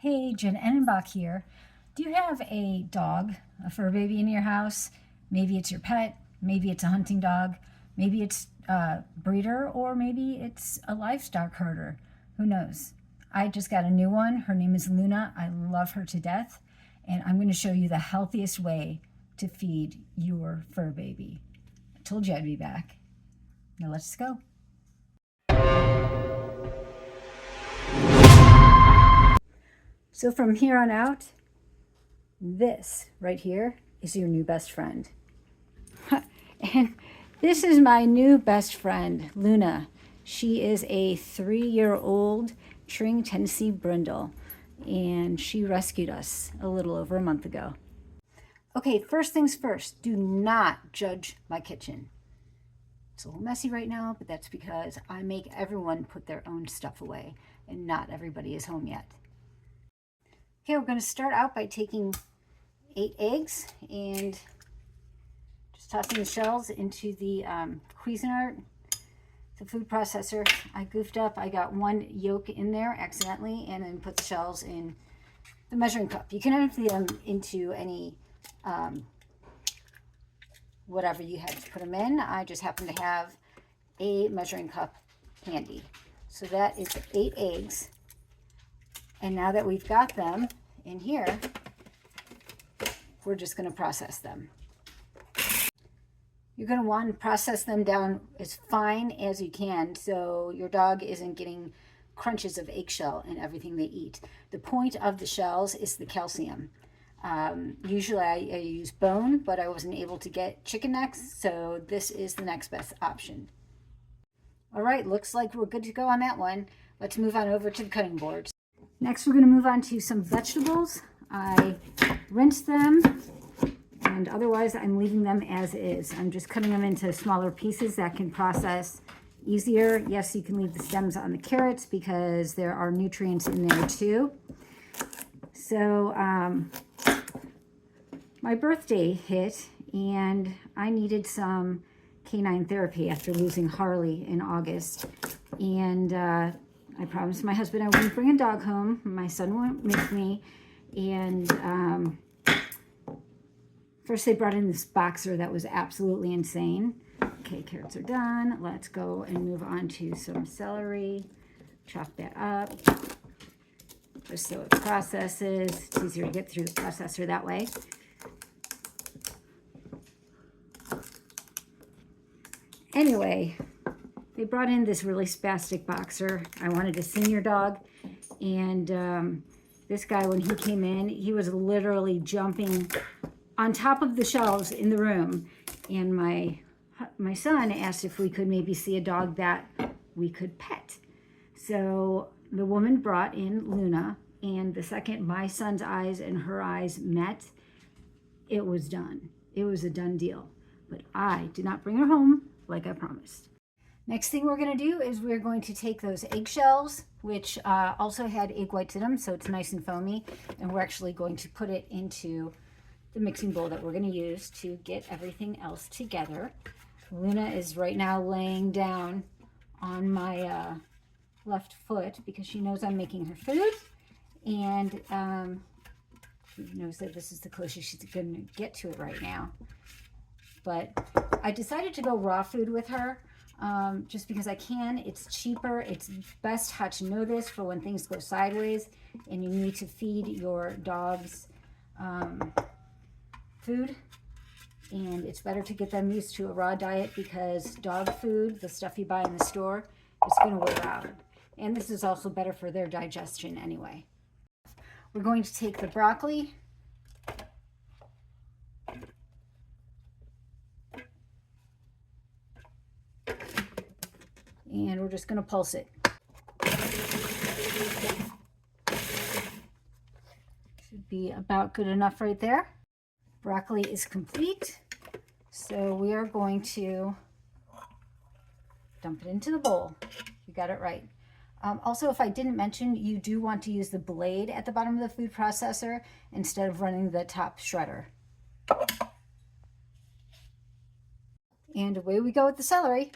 Hey, Jen Enenbach here. Do you have a dog, a fur baby in your house? Maybe it's your pet, maybe it's a hunting dog, maybe it's a breeder, or maybe it's a livestock herder. Who knows? I just got a new one. Her name is Luna. I love her to death, and I'm going to show you the healthiest way to feed your fur baby. I told you I'd be back. Now let's go. So from here on out, this right here is your new best friend. And this is my new best friend, Luna. She is a 3-year-old Tring Tennessee brindle, and she rescued us a little over a month ago. Okay, first things first, do not judge my kitchen. It's a little messy right now, but that's because I make everyone put their own stuff away, and not everybody is home yet. Okay, we're going to start out by taking 8 eggs and just tossing the shells into the Cuisinart, the food processor. I goofed up. I got 1 yolk in there accidentally and then put the shells in the measuring cup. You can empty them into any whatever you had to put them in. I just happen to have a measuring cup handy. So that is 8 eggs. And now that we've got them in here, we're just going to process them. You're going to want to process them down as fine as you can so your dog isn't getting crunches of eggshell in everything they eat. The point of the shells is the calcium. Usually I use bone, but I wasn't able to get chicken necks, so this is the next best option. All right, looks like we're good to go on that one. Let's move on over to the cutting boards. Next, we're going to move on to some vegetables. I rinsed them, and otherwise I'm leaving them as is. I'm just cutting them into smaller pieces that can process easier. Yes, you can leave the stems on the carrots because there are nutrients in there too. So my birthday hit, and I needed some canine therapy after losing Harley in August. And I promised my husband I wouldn't bring a dog home. My son went with me. And first they brought in this boxer that was absolutely insane. Okay, carrots are done. Let's go and move on to some celery. Chop that up just so it processes. It's easier to get through the processor that way. Anyway, they brought in this really spastic boxer. I wanted a senior dog, and this guy, when he came in, he was literally jumping on top of the shelves in the room. And my son asked if we could maybe see a dog that we could pet. So the woman brought in Luna, and the second my son's eyes and her eyes met, it was done. It was a done deal. But I did not bring her home like I promised. Next thing we're going to do is we're going to take those eggshells, which also had egg whites in them, so it's nice and foamy, and we're actually going to put it into the mixing bowl that we're going to use to get everything else together. Luna is right now laying down on my left foot because she knows I'm making her food, and she knows that this is the closest she's going to get to it right now. But I decided to go raw food with her. Just because I can. It's cheaper. It's best how to know this for when things go sideways and you need to feed your dogs food. And it's better to get them used to a raw diet because dog food, the stuff you buy in the store, is going to wear out. And this is also better for their digestion anyway. We're going to take the broccoli. And we're just going to pulse it. Should be about good enough right there. Broccoli is complete. So we are going to dump it into the bowl. You got it right. Also, if I didn't mention, you do want to use the blade at the bottom of the food processor instead of running the top shredder. And away we go with the celery.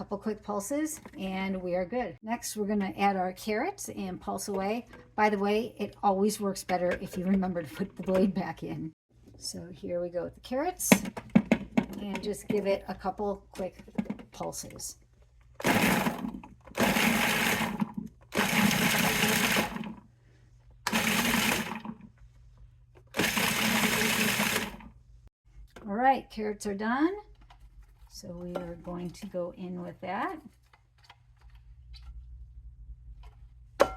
couple quick pulses and we are good. Next, we're going to add our carrots and pulse away. By the way, it always works better if you remember to put the blade back in. So here we go with the carrots and just give it a couple quick pulses. All right, carrots are done. So we are going to go in with that. Put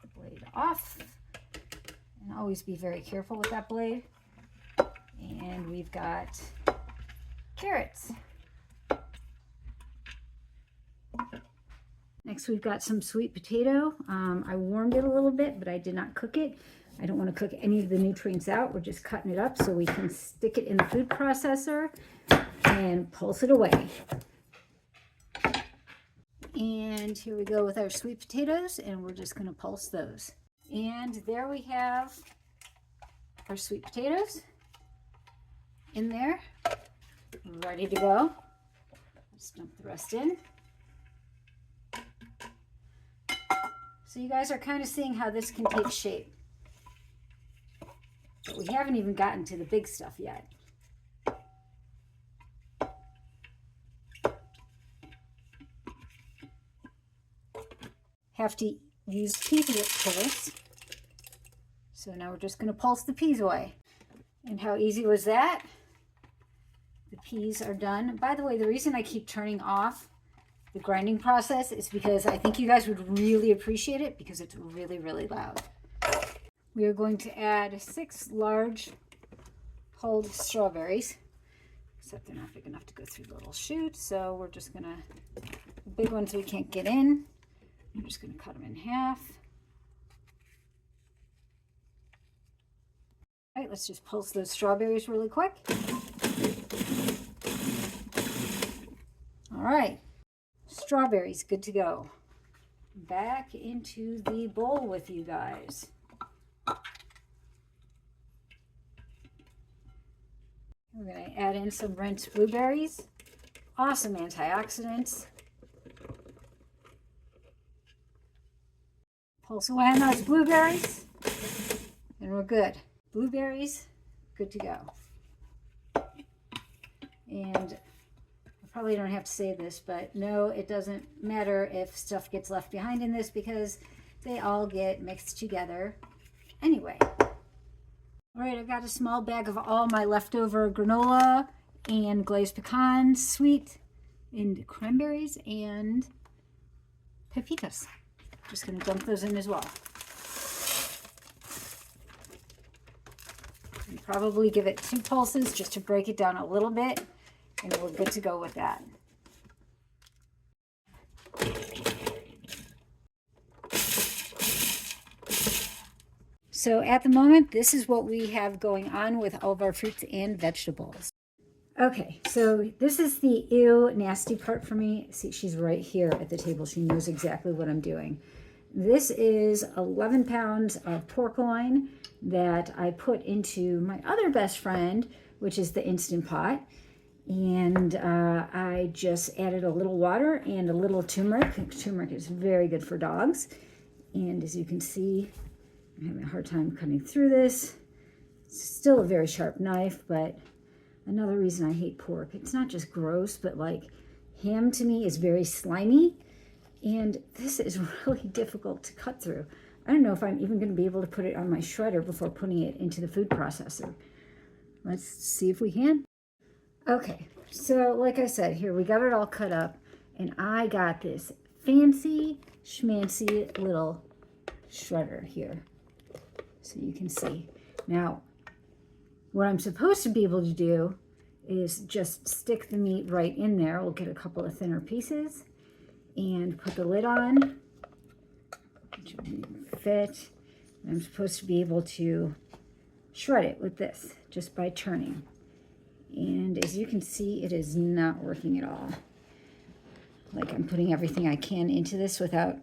the blade off. And always be very careful with that blade. And we've got carrots. Next, we've got some sweet potato. I warmed it a little bit, but I did not cook it. I don't want to cook any of the nutrients out. We're just cutting it up so we can stick it in the food processor and pulse it away. And here we go with our sweet potatoes, and we're just going to pulse those. And there we have our sweet potatoes in there, ready to go. Let's dump the rest in. So you guys are kind of seeing how this can take shape. But we haven't even gotten to the big stuff yet. Have to use peas for this. So now we're just going to pulse the peas away. And how easy was that? The peas are done. By the way, the reason I keep turning off the grinding process is because I think you guys would really appreciate it because it's really, really loud. We are going to add 6 large hulled strawberries, except they're not big enough to go through the little chute. So we're just gonna, the big ones we can't get in, I'm just gonna cut them in half. All right, let's just pulse those strawberries really quick. All right, strawberries, good to go. Back into the bowl with you guys. We're going to add in some rinsed blueberries. Awesome antioxidants. Pulse away on those blueberries. And we're good. Blueberries, good to go. And I probably don't have to say this, but no, it doesn't matter if stuff gets left behind in this because they all get mixed together anyway. All right, I've got a small bag of all my leftover granola and glazed pecans, sweet, and cranberries, and pepitas. Just gonna dump those in as well. And probably give it 2 pulses just to break it down a little bit, and we're good to go with that. So at the moment, this is what we have going on with all of our fruits and vegetables. Okay, so this is the ew nasty part for me. See, she's right here at the table. She knows exactly what I'm doing. This is 11 pounds of pork loin that I put into my other best friend, which is the Instant Pot. And I just added a little water and a little turmeric. Turmeric is very good for dogs. And as you can see, I'm having a hard time cutting through this. It's still a very sharp knife, but another reason I hate pork. It's not just gross, but like ham to me is very slimy. And this is really difficult to cut through. I don't know if I'm even going to be able to put it on my shredder before putting it into the food processor. Let's see if we can. Okay, so like I said, here we got it all cut up, and I got this fancy schmancy little shredder here. So you can see. Now, what I'm supposed to be able to do is just stick the meat right in there. We'll get a couple of thinner pieces and put the lid on, which will fit. I'm supposed to be able to shred it with this just by turning. And as you can see, it is not working at all. Like I'm putting everything I can into this without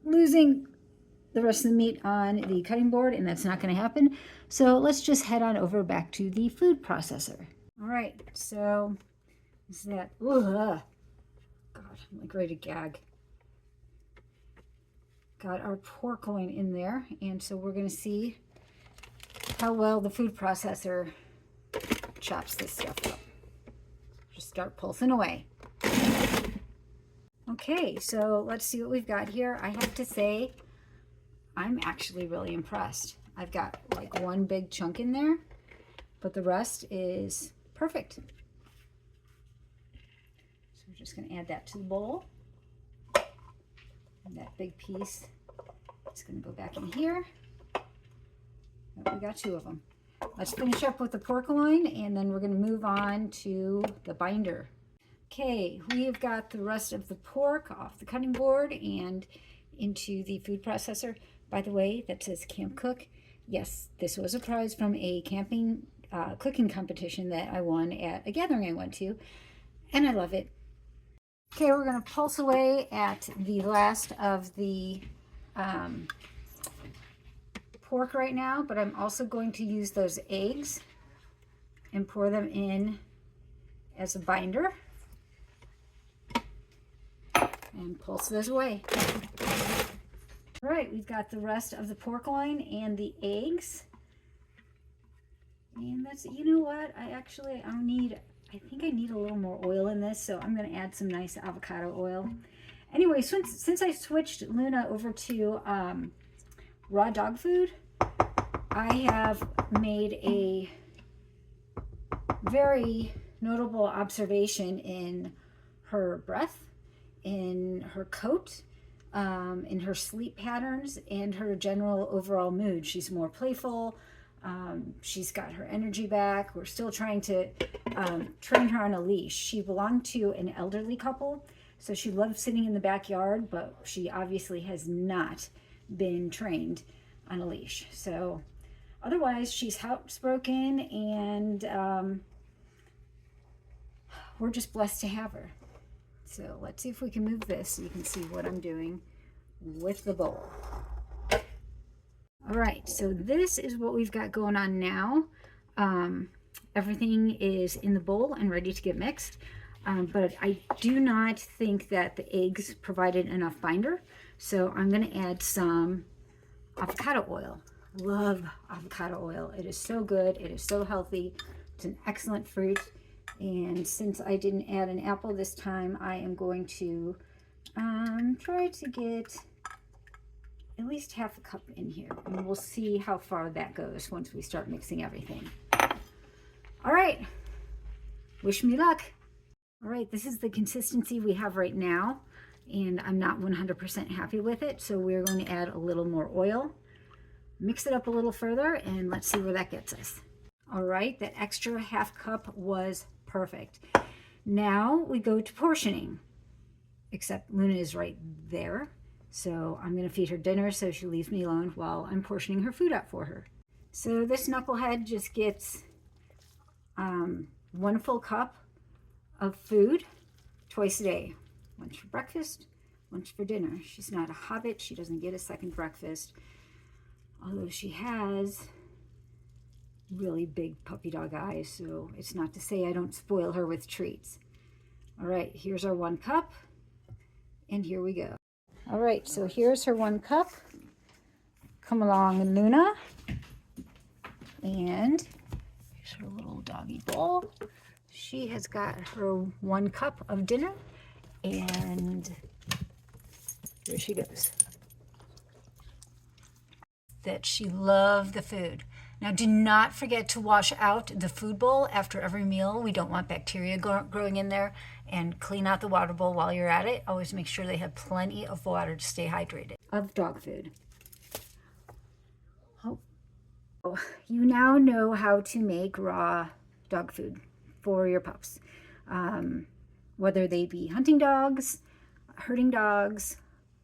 losing the rest of the meat on the cutting board, and that's not going to happen. So let's just head on over back to the food processor. All right, so is that, ugh, God, I'm like ready to gag. Got our pork loin in there, and so we're going to see how well the food processor chops this stuff up. Just start pulsing away. Okay, so let's see what we've got here. I have to say, I'm actually really impressed. I've got like one big chunk in there, but the rest is perfect. So we're just going to add that to the bowl. And that big piece is going to go back in here. Oh, we got two of them. Let's finish up with the pork loin, and then we're going to move on to the binder. Okay, we've got the rest of the pork off the cutting board and into the food processor. By the way, that says Camp Cook. Yes, this was a prize from a camping cooking competition that I won at a gathering I went to, and I love it. Okay, we're going to pulse away at the last of the pork right now, but I'm also going to use those eggs and pour them in as a binder and pulse those away. All right, we've got the rest of the pork loin and the eggs. And that's, you know what, I think I need a little more oil in this, so I'm going to add some nice avocado oil. Anyway, since I switched Luna over to raw dog food, I have made a very notable observation in her breath, in her coat, in her sleep patterns, and her general overall mood. She's more playful. She's got her energy back. We're still trying to train her on a leash. She belonged to an elderly couple, so she loves sitting in the backyard, but she obviously has not been trained on a leash. So otherwise, she's housebroken, and we're just blessed to have her. So let's see if we can move this so you can see what I'm doing with the bowl. All right, so this is what we've got going on now. Everything is in the bowl and ready to get mixed, but I do not think that the eggs provided enough binder, so I'm going to add some avocado oil. Love avocado oil. It is so good. It is so healthy. It's an excellent fruit. And since I didn't add an apple this time, I am going to try to get at least half a cup in here. And we'll see how far that goes once we start mixing everything. All right. Wish me luck. All right, this is the consistency we have right now, and I'm not 100% happy with it, so we're going to add a little more oil, mix it up a little further, and let's see where that gets us. All right, that extra half cup was perfect. Now we go to portioning, except Luna is right there, so I'm going to feed her dinner so she leaves me alone while I'm portioning her food out for her. So this knucklehead just gets 1 full cup of food twice a day. Once for breakfast, once for dinner. She's not a hobbit. She doesn't get a second breakfast, although she has really big puppy dog eyes, so it's not to say I don't spoil her with treats. All right, here's our 1 cup, and here we go. All right, so here's her 1 cup. Come along, Luna. And here's her little doggy bowl. She has got her 1 cup of dinner, and here she goes. That she loved the food. Now, do not forget to wash out the food bowl after every meal. We don't want bacteria growing in there, and clean out the water bowl while you're at it. Always make sure they have plenty of water to stay hydrated. Of dog food. Oh. You now know how to make raw dog food for your pups. Whether they be hunting dogs, herding dogs,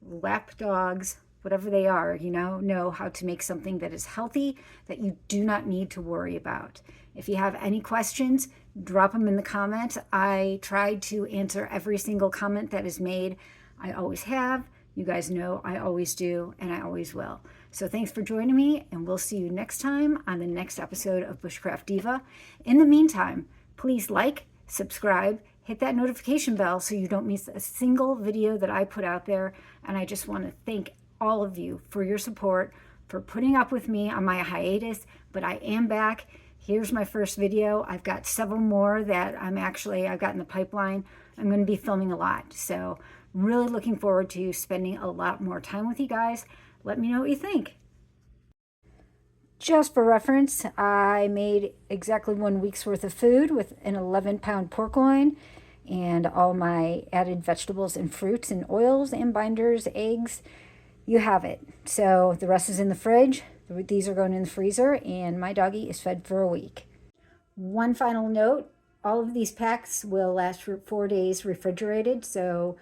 lap dogs, whatever they are, you know how to make something that is healthy, that you do not need to worry about. If you have any questions, drop them in the comments. I tried to answer every single comment that is made. I always have. You guys know I always do, and I always will. So thanks for joining me, and we'll see you next time on the next episode of Bushcraft Diva. In the meantime, please like, subscribe, hit that notification bell so you don't miss a single video that I put out there. And I just want to thank all of you for your support, for putting up with me on my hiatus, but I am back. Here's my first video. I've got several more that I've got in the pipeline. I'm going to be filming a lot. So really looking forward to spending a lot more time with you guys. Let me know what you think. Just for reference, I made exactly 1 week's worth of food with an 11-pound pork loin and all my added vegetables and fruits and oils and binders, eggs. You have it. So the rest is in the fridge. These are going in the freezer, and my doggy is fed for a week. One final note, all of these packs will last for 4 days refrigerated. So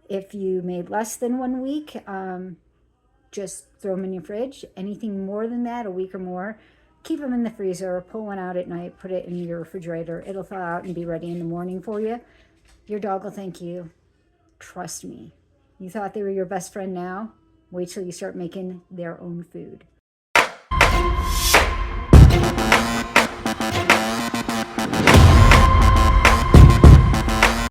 if you made less than 1 week, just throw them in your fridge. Anything more than that, a week or more, keep them in the freezer, pull one out at night, put it in your refrigerator. It'll thaw out and be ready in the morning for you. Your dog will thank you. Trust me. You thought they were your best friend now? Wait till you start making their own food.